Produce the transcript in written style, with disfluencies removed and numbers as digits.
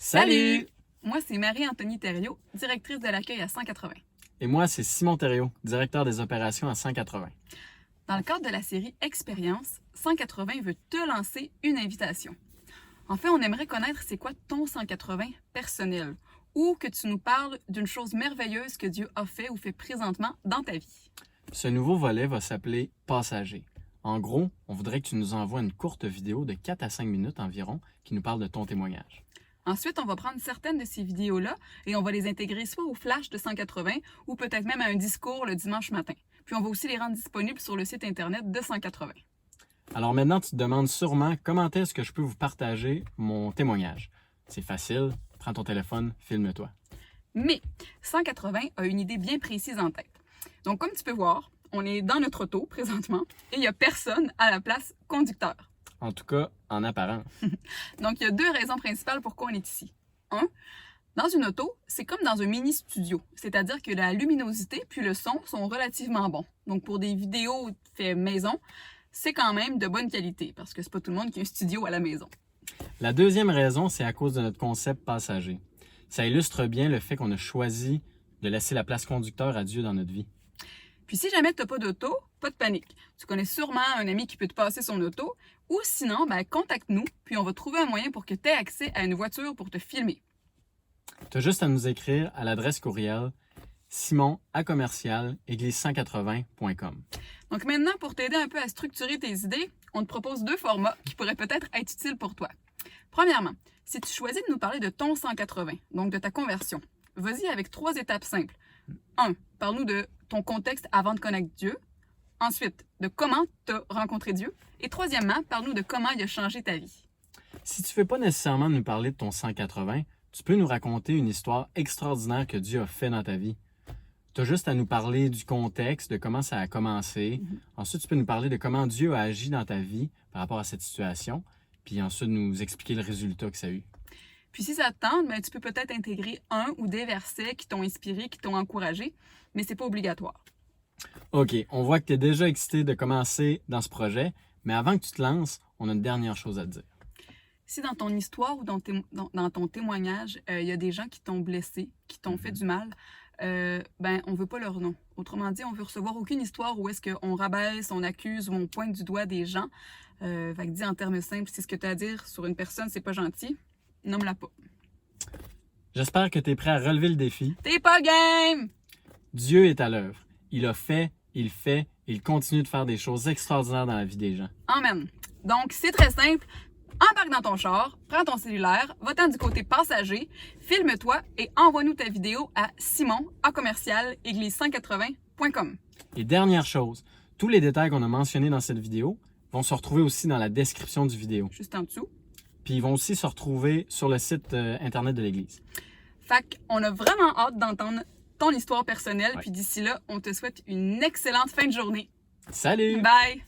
Salut! Moi, c'est Marie-Antonie Thériault, directrice de l'accueil à 180. Et moi, c'est Simon Thériault, directeur des opérations à 180. Dans le cadre de la série Expérience, 180 veut te lancer une invitation. En fait, on aimerait connaître c'est quoi ton 180 personnel ou que tu nous parles d'une chose merveilleuse que Dieu a fait ou fait présentement dans ta vie. Ce nouveau volet va s'appeler Passager. En gros, on voudrait que tu nous envoies une courte vidéo de 4 à 5 minutes environ qui nous parle de ton témoignage. Ensuite, on va prendre certaines de ces vidéos-là et on va les intégrer soit au flash de 180 ou peut-être même à un discours le dimanche matin. Puis on va aussi les rendre disponibles sur le site internet de 180. Alors maintenant, tu te demandes sûrement comment est-ce que je peux vous partager mon témoignage. C'est facile, prends ton téléphone, filme-toi. Mais 180 a une idée bien précise en tête. Donc, comme tu peux voir, on est dans notre auto présentement et il n'y a personne à la place conducteur. En tout cas, en apparence. Donc, il y a deux raisons principales pourquoi on est ici. Un, dans une auto, c'est comme dans un mini-studio, c'est-à-dire que la luminosité puis le son sont relativement bons. Donc, pour des vidéos faites maison, c'est quand même de bonne qualité parce que c'est pas tout le monde qui a un studio à la maison. La deuxième raison, c'est à cause de notre concept passager. Ça illustre bien le fait qu'on a choisi de laisser la place conducteur à Dieu dans notre vie. Puis si jamais tu n'as pas d'auto, pas de panique. Tu connais sûrement un ami qui peut te passer son auto ou sinon, contacte-nous puis on va trouver un moyen pour que tu aies accès à une voiture pour te filmer. Tu as juste à nous écrire à l'adresse courriel simon@église180.com. Donc maintenant, pour t'aider un peu à structurer tes idées, on te propose deux formats qui pourraient peut-être être utiles pour toi. Premièrement, si tu choisis de nous parler de ton 180, donc de ta conversion, vas-y avec 3 étapes simples. 1. Parle-nous de ton contexte avant de connaître Dieu. Ensuite, de comment tu as rencontré Dieu. Et troisièmement, parle-nous de comment il a changé ta vie. Si tu ne veux pas nécessairement nous parler de ton 180, tu peux nous raconter une histoire extraordinaire que Dieu a fait dans ta vie. Tu as juste à nous parler du contexte, de comment ça a commencé. Ensuite, tu peux nous parler de comment Dieu a agi dans ta vie par rapport à cette situation. Puis ensuite, nous expliquer le résultat que ça a eu. Puis si ça te tente, tu peux peut-être intégrer un ou des versets qui t'ont inspiré, qui t'ont encouragé, mais c'est pas obligatoire. OK, on voit que tu es déjà excité de commencer dans ce projet, mais avant que tu te lances, on a une dernière chose à te dire. Si dans ton histoire ou dans ton témoignage, il y a des gens qui t'ont blessé, qui t'ont fait du mal, on veut pas leur nom. Autrement dit, on veut recevoir aucune histoire où est-ce qu'on rabaisse, on accuse ou on pointe du doigt des gens. Fait que dis en termes simples, si ce que tu as à dire sur une personne, c'est pas gentil, nomme-la pas. J'espère que tu es prêt à relever le défi. T'es pas game! Dieu est à l'œuvre. Il a fait, il fait, il continue de faire des choses extraordinaires dans la vie des gens. Amen. Donc, c'est très simple. Embarque dans ton char, prends ton cellulaire, va-t'en du côté passager, filme-toi et envoie-nous ta vidéo à simon@église180.com. Et dernière chose, tous les détails qu'on a mentionnés dans cette vidéo vont se retrouver aussi dans la description du vidéo. Juste en dessous. Puis ils vont aussi se retrouver sur le site internet de l'Église. Fait qu'on a vraiment hâte d'entendre ton histoire personnelle. Ouais. Puis d'ici là, on te souhaite une excellente fin de journée. Salut! Bye!